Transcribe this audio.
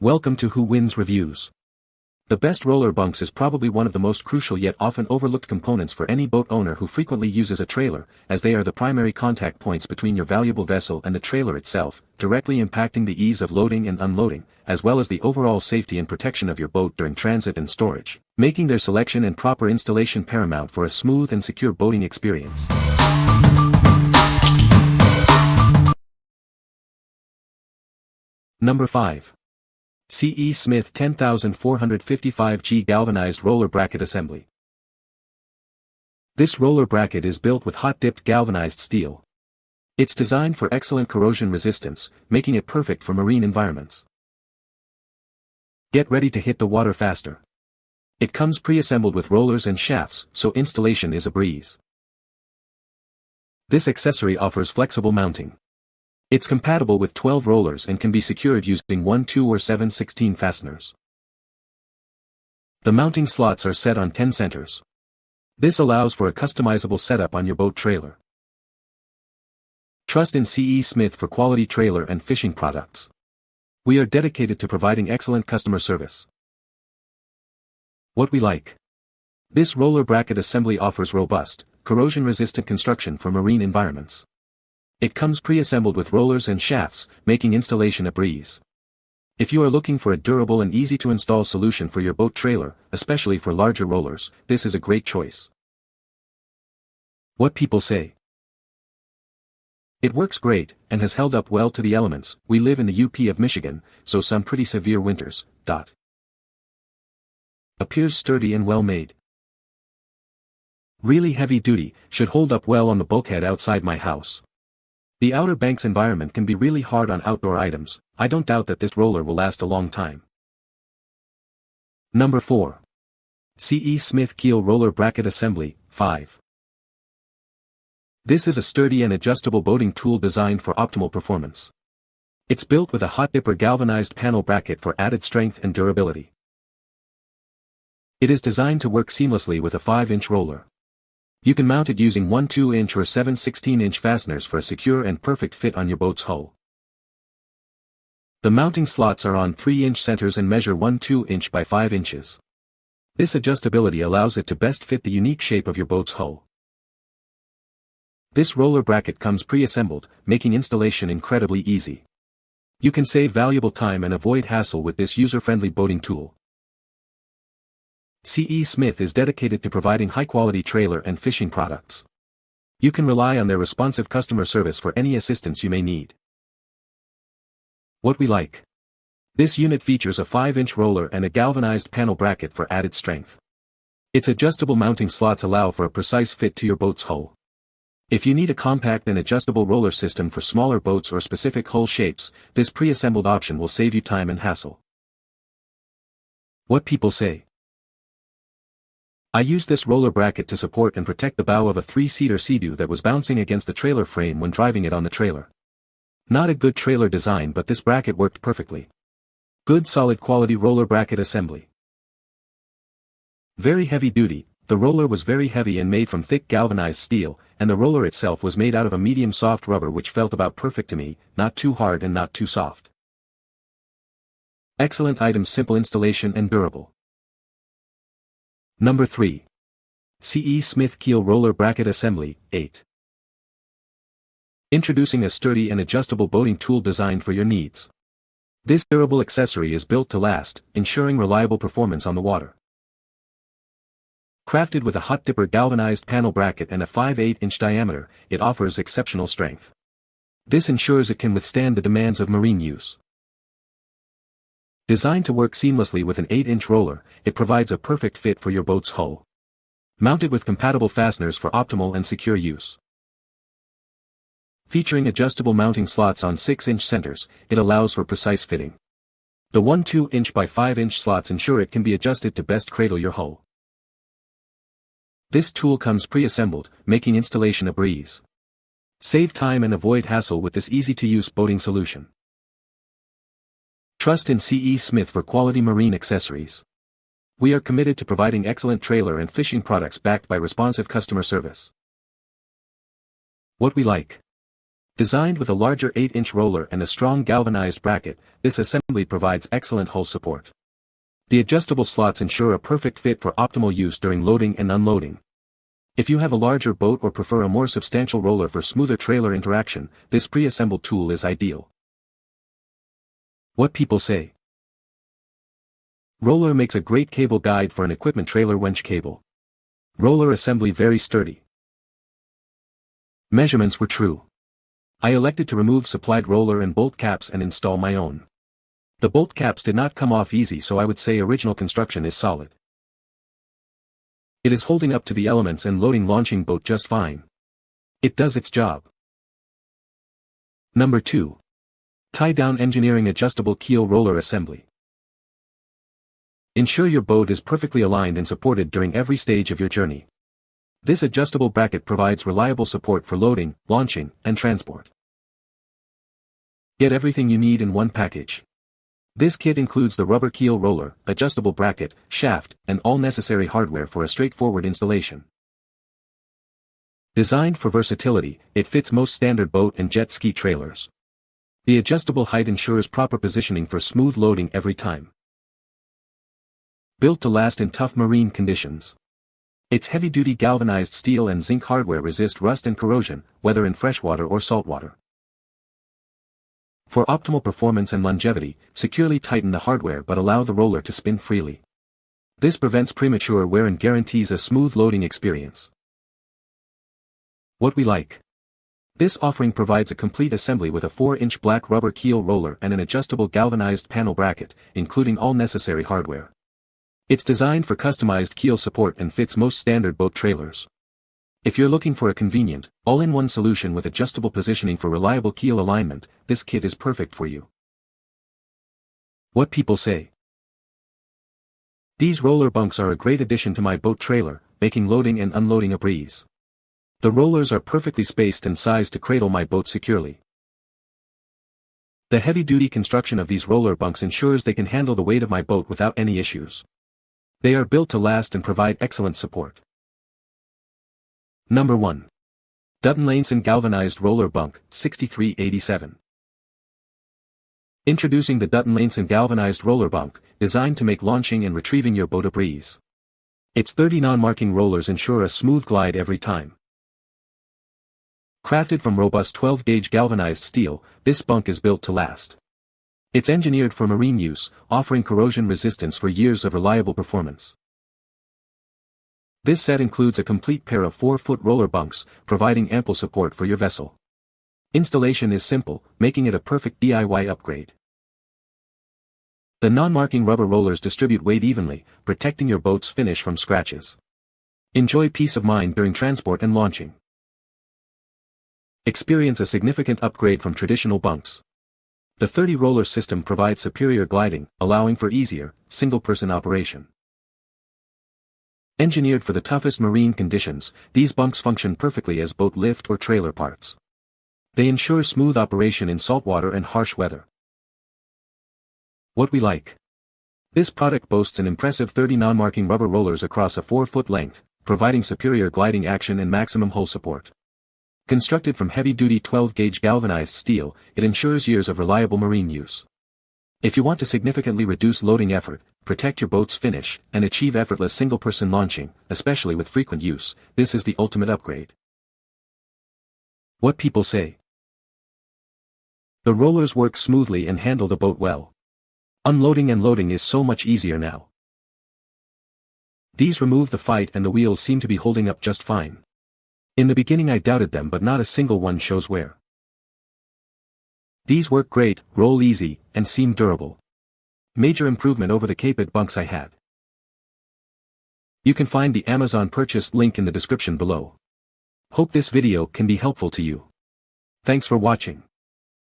Welcome to Who Wins Reviews. The best roller bunks is probably one of the most crucial yet often overlooked components for any boat owner who frequently uses a trailer, as they are the primary contact points between your valuable vessel and the trailer itself, directly impacting the ease of loading and unloading, as well as the overall safety and protection of your boat during transit and storage, making their selection and proper installation paramount for a smooth and secure boating experience. Number 5. C.E. Smith 10455G Galvanized Roller Bracket Assembly. This roller bracket is built with hot-dipped galvanized steel. It's designed for excellent corrosion resistance, making it perfect for marine environments. Get ready to hit the water faster. It comes pre-assembled with rollers and shafts, so installation is a breeze. This accessory offers flexible mounting. It's compatible with 12 rollers and can be secured using 1, 2 or 7 16 fasteners. The mounting slots are set on 10 centers. This allows for a customizable setup on your boat trailer. Trust in C.E. Smith for quality trailer and fishing products. We are dedicated to providing excellent customer service. What we like. This roller bracket assembly offers robust, corrosion-resistant construction for marine environments. It comes pre-assembled with rollers and shafts, making installation a breeze. If you are looking for a durable and easy-to-install solution for your boat trailer, especially for larger rollers, this is a great choice. What people say. It works great, and has held up well to the elements. We live in the UP of Michigan, so some pretty severe winters. Appears sturdy and well made. Really heavy duty, should hold up well on the bulkhead outside my house. The Outer Banks environment can be really hard on outdoor items. I don't doubt that this roller will last a long time. Number 4. C.E. Smith Keel Roller Bracket Assembly, 5. This is a sturdy and adjustable boating tool designed for optimal performance. It's built with a hot dipper galvanized panel bracket for added strength and durability. It is designed to work seamlessly with a 5-inch roller. You can mount it using 1 2-inch or 7 16-inch fasteners for a secure and perfect fit on your boat's hull. The mounting slots are on 3-inch centers and measure 1 2-inch by 5 inches. This adjustability allows it to best fit the unique shape of your boat's hull. This roller bracket comes pre-assembled, making installation incredibly easy. You can save valuable time and avoid hassle with this user-friendly boating tool. C.E. Smith is dedicated to providing high-quality trailer and fishing products. You can rely on their responsive customer service for any assistance you may need. What we like. This unit features a 5-inch roller and a galvanized panel bracket for added strength. Its adjustable mounting slots allow for a precise fit to your boat's hull. If you need a compact and adjustable roller system for smaller boats or specific hull shapes, this pre-assembled option will save you time and hassle. What people say. I used this roller bracket to support and protect the bow of a 3-seater Sea-Doo that was bouncing against the trailer frame when driving it on the trailer. Not a good trailer design, but this bracket worked perfectly. Good solid quality roller bracket assembly. Very heavy duty. The roller was very heavy and made from thick galvanized steel, and the roller itself was made out of a medium soft rubber which felt about perfect to me, not too hard and not too soft. Excellent item, simple installation and durable. Number 3. C.E. Smith Keel Roller Bracket Assembly, 8. Introducing a sturdy and adjustable boating tool designed for your needs. This durable accessory is built to last, ensuring reliable performance on the water. Crafted with a hot dipper galvanized panel bracket and a 5/8-inch diameter, it offers exceptional strength. This ensures it can withstand the demands of marine use. Designed to work seamlessly with an 8-inch roller, it provides a perfect fit for your boat's hull. Mounted with compatible fasteners for optimal and secure use. Featuring adjustable mounting slots on 6-inch centers, it allows for precise fitting. The 1 2-inch by 5-inch slots ensure it can be adjusted to best cradle your hull. This tool comes pre-assembled, making installation a breeze. Save time and avoid hassle with this easy-to-use boating solution. Trust in C.E. Smith for quality marine accessories. We are committed to providing excellent trailer and fishing products backed by responsive customer service. What we like. Designed with a larger 8-inch roller and a strong galvanized bracket, this assembly provides excellent hull support. The adjustable slots ensure a perfect fit for optimal use during loading and unloading. If you have a larger boat or prefer a more substantial roller for smoother trailer interaction, this pre-assembled tool is ideal. What people say. Roller makes a great cable guide for an equipment trailer winch cable. Roller assembly very sturdy. Measurements were true. I elected to remove supplied roller and bolt caps and install my own. The bolt caps did not come off easy, so I would say original construction is solid. It is holding up to the elements and loading launching boat just fine. It does its job. Number 2. Tie-down engineering adjustable keel roller assembly. Ensure your boat is perfectly aligned and supported during every stage of your journey. This adjustable bracket provides reliable support for loading, launching, and transport. Get everything you need in one package. This kit includes the rubber keel roller, adjustable bracket, shaft, and all necessary hardware for a straightforward installation. Designed for versatility, it fits most standard boat and jet ski trailers. The adjustable height ensures proper positioning for smooth loading every time. Built to last in tough marine conditions. Its heavy-duty galvanized steel and zinc hardware resist rust and corrosion, whether in freshwater or saltwater. For optimal performance and longevity, securely tighten the hardware but allow the roller to spin freely. This prevents premature wear and guarantees a smooth loading experience. What we like. This offering provides a complete assembly with a 4-inch black rubber keel roller and an adjustable galvanized panel bracket, including all necessary hardware. It's designed for customized keel support and fits most standard boat trailers. If you're looking for a convenient, all-in-one solution with adjustable positioning for reliable keel alignment, this kit is perfect for you. What people say. These roller bunks are a great addition to my boat trailer, making loading and unloading a breeze. The rollers are perfectly spaced and sized to cradle my boat securely. The heavy-duty construction of these roller bunks ensures they can handle the weight of my boat without any issues. They are built to last and provide excellent support. Number 1. Dutton-Lainson Galvanized Roller Bunk, 6387. Introducing the Dutton-Lainson Galvanized Roller Bunk, designed to make launching and retrieving your boat a breeze. Its 30 non-marking rollers ensure a smooth glide every time. Crafted from robust 12-gauge galvanized steel, this bunk is built to last. It's engineered for marine use, offering corrosion resistance for years of reliable performance. This set includes a complete pair of 4-foot roller bunks, providing ample support for your vessel. Installation is simple, making it a perfect DIY upgrade. The non-marking rubber rollers distribute weight evenly, protecting your boat's finish from scratches. Enjoy peace of mind during transport and launching. Experience a significant upgrade from traditional bunks. The 30-roller system provides superior gliding, allowing for easier, single-person operation. Engineered for the toughest marine conditions, these bunks function perfectly as boat lift or trailer parts. They ensure smooth operation in saltwater and harsh weather. What we like. This product boasts an impressive 30 non-marking rubber rollers across a 4-foot length, providing superior gliding action and maximum hull support. Constructed from heavy-duty 12-gauge galvanized steel, it ensures years of reliable marine use. If you want to significantly reduce loading effort, protect your boat's finish, and achieve effortless single-person launching, especially with frequent use, this is the ultimate upgrade. What people say. The rollers work smoothly and handle the boat well. Unloading and loading is so much easier now. These remove the fight and the wheels seem to be holding up just fine. In the beginning I doubted them, but not a single one shows wear. These work great, roll easy, and seem durable. Major improvement over the Caped bunks I had. You can find the Amazon purchase link in the description below. Hope this video can be helpful to you. Thanks for watching.